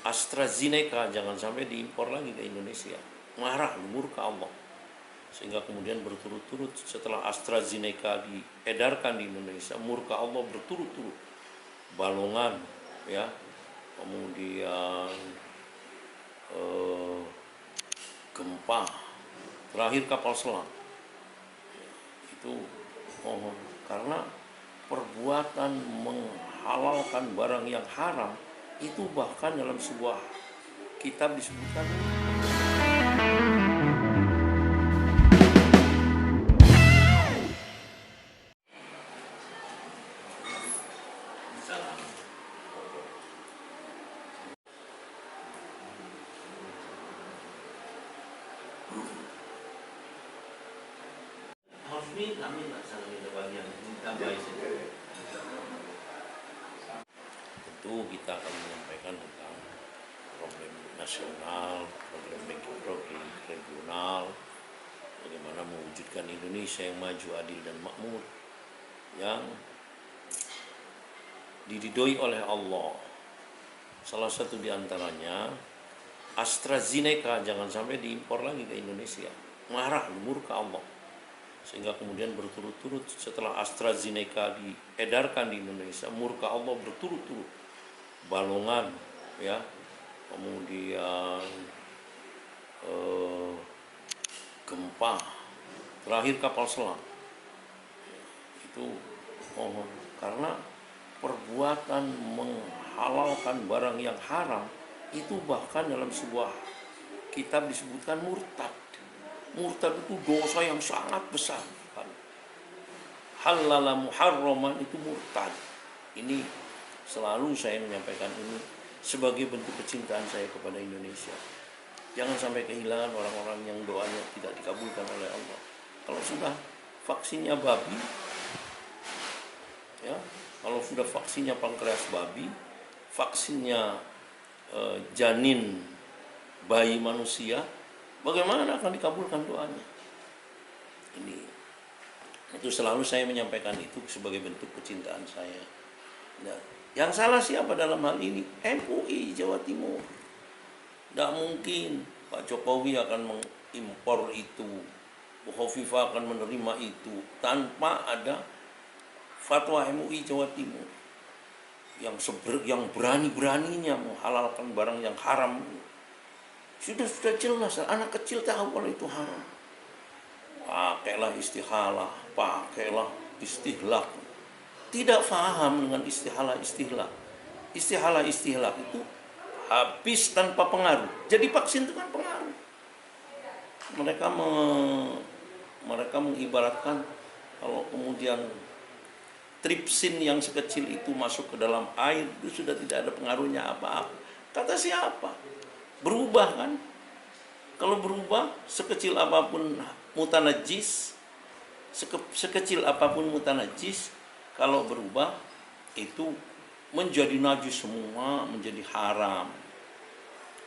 AstraZeneca jangan sampai diimpor lagi ke Indonesia. Marah, murka Allah. Sehingga kemudian berturut-turut setelah AstraZeneca diedarkan di Indonesia, murka Allah berturut-turut. Balongan, ya, kemudian gempa, terakhir kapal selam. Itu mohon, karena perbuatan menghalalkan barang yang haram itu bahkan dalam sebuah kitab disebutkan tentu kita akan menyampaikan tentang problem nasional, problem regional, bagaimana mewujudkan Indonesia yang maju, adil dan makmur, yang diridhoi oleh Allah. Salah satu diantaranya AstraZeneca jangan sampai diimpor lagi ke Indonesia. Marah, murka Allah. Sehingga kemudian berturut-turut setelah AstraZeneca diedarkan di Indonesia, murka Allah berturut-turut. Balongan, ya, kemudian gempa, terakhir kapal selam. Itu mohon, karena perbuatan menghalalkan barang yang haram itu bahkan dalam sebuah kitab disebutkan murtad. Murtad itu dosa yang sangat besar. Halala muharraman itu murtad. Ini selalu saya menyampaikan ini sebagai bentuk kecintaan saya kepada Indonesia. Jangan sampai kehilangan orang-orang yang doanya tidak dikabulkan oleh Allah. Kalau sudah vaksinnya babi, ya, kalau sudah vaksinnya pankreas babi, vaksinnya janin bayi manusia, bagaimana akan dikabulkan doanya? Ini itu selalu saya menyampaikan itu sebagai bentuk kecintaan saya. Nah, yang salah siapa dalam hal ini? MUI Jawa Timur. Tidak mungkin Pak Jokowi akan mengimpor itu, Bu Khofifah akan menerima itu tanpa ada fatwa MUI Jawa Timur yang berani-beraninya menghalalkan barang yang haram. Sudah jelas, anak kecil tahu kalau itu haram. Pakailah istihalah, pakailah istihlak. Tidak paham dengan istihalah. Istihalah itu habis tanpa pengaruh. Jadi vaksin itu kan pengaruh. Mereka mengibaratkan kalau kemudian tripsin yang sekecil itu masuk ke dalam air itu sudah tidak ada pengaruhnya apa-apa. Kata siapa? Berubah kan? Kalau berubah sekecil apapun mutanajis, sekecil apapun mutanajis, kalau berubah itu menjadi najis semua, menjadi haram.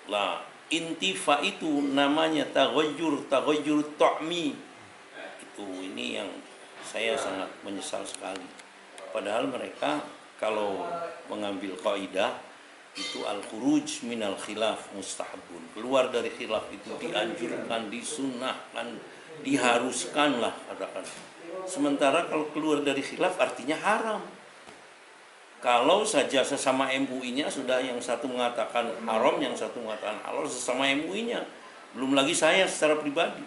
Lah, intifa itu namanya taghayyur ta'mi. Itu ini yang saya sangat menyesal sekali. Padahal mereka kalau mengambil kaidah itu al-khuruj minal khilaf mustahabun. Keluar dari khilaf itu dianjurkan, disunnahkan, diharuskan lah katakan. Sementara kalau keluar dari khilaf artinya haram. Kalau saja sesama MUI-nya sudah yang satu mengatakan haram, yang satu mengatakan halal, sesama MUI-nya. Belum lagi saya secara pribadi.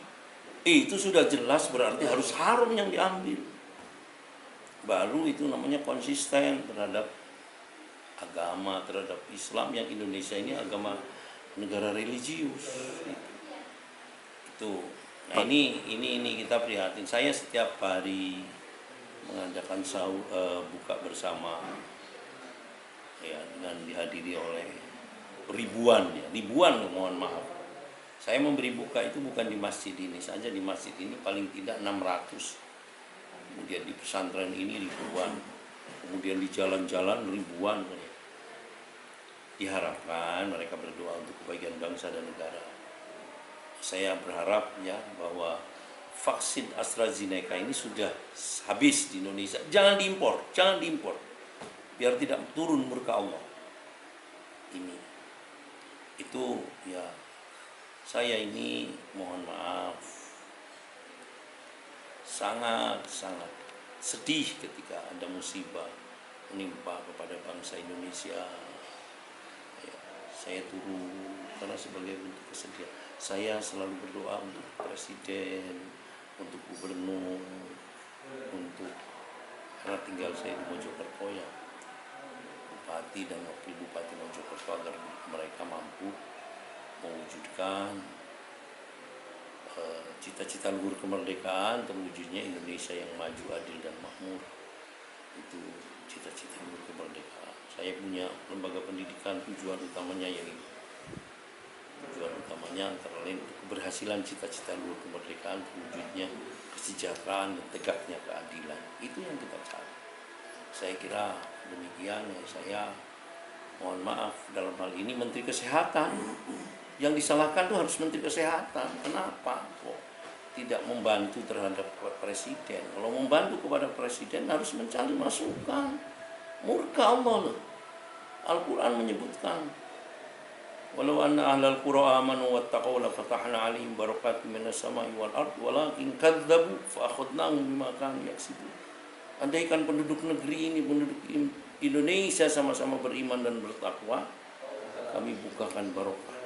Itu sudah jelas berarti harus haram yang diambil. Baru itu namanya konsisten terhadap agama, terhadap Islam, yang Indonesia ini agama negara religius. Itu. Nah, ini kita prihatin. Saya setiap hari mengadakan buka bersama, ya, dengan dihadiri oleh ribuan, mohon maaf. Saya memberi buka itu bukan di masjid ini saja, di masjid ini paling tidak 600. Kemudian di pesantren ini ribuan, kemudian di jalan-jalan ribuan. Diharapkan mereka berdoa untuk kebaikan bangsa dan negara. Saya berharap ya bahwa vaksin AstraZeneca ini sudah habis di Indonesia. Jangan diimpor, biar tidak turun murka Allah. Ini itu ya saya ini mohon maaf sangat sedih ketika ada musibah menimpa kepada bangsa Indonesia. Ya, saya turun karena sebagai bentuk kesedihan. Saya selalu berdoa untuk presiden, untuk gubernur, untuk karena tinggal saya di Mojokerto ya, bupati dan wakil bupati Mojokerto agar mereka mampu mewujudkan cita-cita luhur kemerdekaan, terwujudnya Indonesia yang maju, adil dan makmur. Itu cita-cita luhur kemerdekaan. Saya punya lembaga pendidikan, tujuan utamanya yaitu tujuan utamanya antara lain untuk keberhasilan cita-cita luhur kemerdekaan, terwujudnya kesejahteraan dan tegaknya keadilan. Itu yang kita cari. Saya kira demikian ya. Saya mohon maaf dalam hal ini Menteri Kesehatan yang disalahkan itu harus Menteri Kesehatan. Kenapa kok tidak membantu terhadap presiden? Kalau membantu kepada presiden harus mencari masukan. Murka Allah loh. Al-Quran menyebutkan, walau anna ahlal qura amanu wattaqaw la fatahna 'alaihim barakatim minas sama'i wal ardh walakin kadzdzabu fa akhadnahum bima kanu yaksibun. Andaikan penduduk negeri ini, penduduk Indonesia sama-sama beriman dan bertakwa, kami bukakan barokah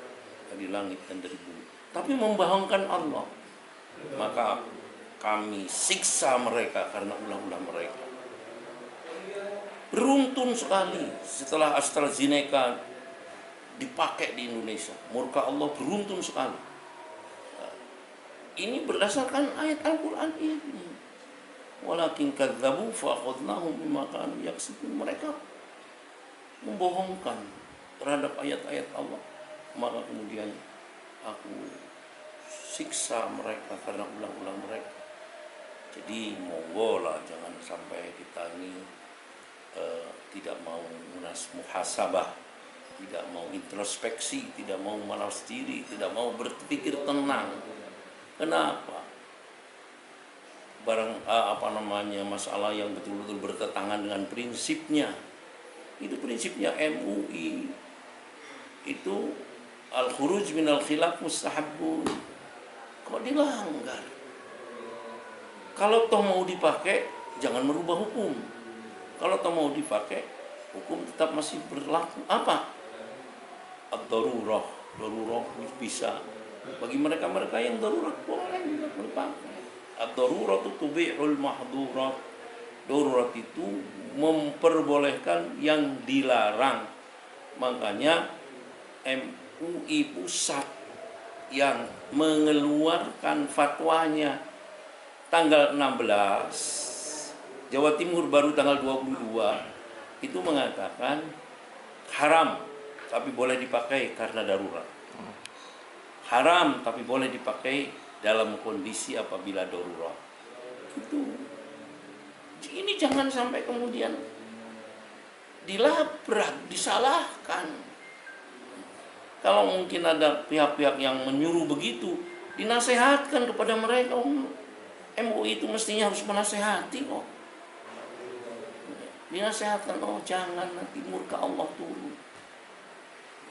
dari langit dan dari bumi. Tapi membohongkan Allah, maka kami siksa mereka karena ulah-ulah mereka. Beruntun sekali setelah AstraZeneca dipakai di Indonesia. Murka Allah beruntun sekali. Ini berdasarkan ayat Al-Quran ini. Walakin kadzdzabu fa akhadnahum bima kanu yaksibun. Mereka membohongkan terhadap ayat-ayat Allah, maka kemudian aku siksa mereka karena ulang-ulang mereka. Jadi monggo lah, jangan sampai kita ini tidak mau muhasabah, tidak mau introspeksi, tidak mau malas diri, tidak mau berpikir tenang. Kenapa? Masalah yang betul-betul bertentangan dengan prinsipnya. Itu prinsipnya MUI. Itu al-khuruj minal khilaf mustahabun. Kok dilanggar? Kalau toh mau dipakai, jangan merubah hukum. Kalau toh mau dipakai, hukum tetap masih berlaku. Apa? Ad-darurah. Darurah bisa. Bagi mereka-mereka yang darurat, boleh juga dipakai. Ad-darurat itu tubi'ul mahdurat. Darurat itu memperbolehkan yang dilarang. Makanya MUI pusat yang mengeluarkan fatwanya tanggal 16, Jawa Timur baru tanggal 22, itu mengatakan haram tapi boleh dipakai karena darurat. Haram tapi boleh dipakai dalam kondisi apabila darurat. Itu. Ini jangan sampai kemudian dilabrak, disalahkan. Kalau mungkin ada pihak-pihak yang menyuruh begitu, dinasehatkan kepada mereka. MUI itu mestinya harus menasehati kok. Dinasehatkan, jangan nanti murka Allah turun.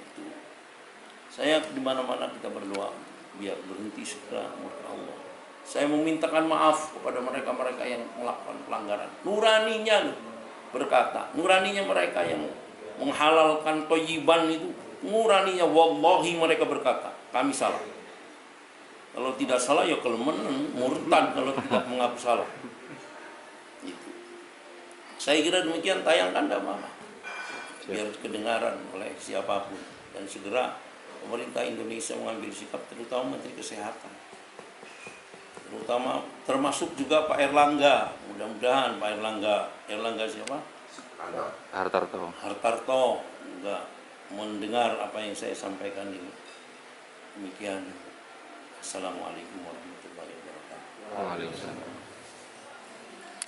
Itu. Saya di mana-mana kita berdoa biar berhenti segera murka Allah. Saya memintakan maaf kepada mereka-mereka yang melakukan pelanggaran. Nuraninya berkata, nuraninya mereka yang menghalalkan thayyiban itu, nuraninya wallahi mereka berkata, kami salah. Kalau tidak salah ya kelemen, murtad kalau tidak mengaku salah. Itu. Saya kira demikian, tayangkan tidak apa-apa. Biar kedengaran oleh siapapun. Dan segera pemerintah Indonesia mengambil sikap, terutama Menteri Kesehatan. Terutama termasuk juga Pak Erlangga. Mudah-mudahan Pak Erlangga siapa? Hartarto juga mendengar apa yang saya sampaikan ini. Demikian. Assalamualaikum warahmatullahi wabarakatuh. Waalaikumsalam.